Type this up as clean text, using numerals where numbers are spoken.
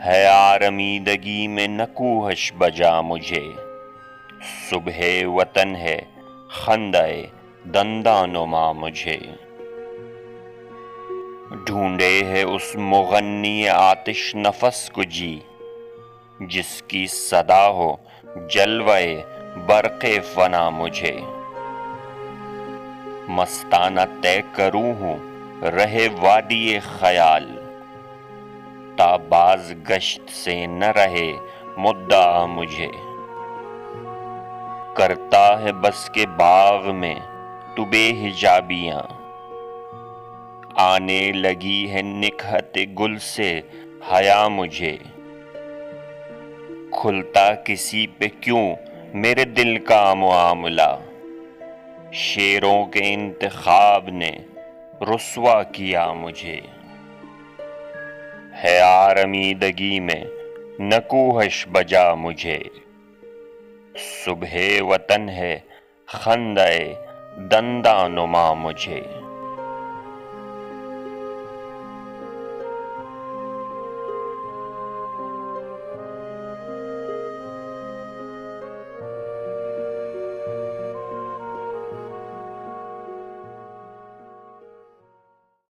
ہے آرمیدگی میں نکوہش بجا مجھے، صبح وطن ہے خندہ دندانما مجھے۔ ڈھونڈے ہے اس مغنی آتش نفس کو جی، جس کی صدا ہو جلوہ برق فنا مجھے۔ مستانہ طے کروں ہوں رہے وادی خیال، تا باز گشت سے نہ رہے مدعا مجھے۔ کرتا ہے بس کے باغ میں تو بے حجابیاں، آنے لگی ہے نکہت گل سے حیا مجھے۔ کھلتا کسی پہ کیوں میرے دل کا معاملہ، شیروں کے انتخاب نے رسوا کیا مجھے۔ ہے آرمیدگی میں نکوہش بجا مجھے، صبح وطن ہے خندہ دندانما مجھے۔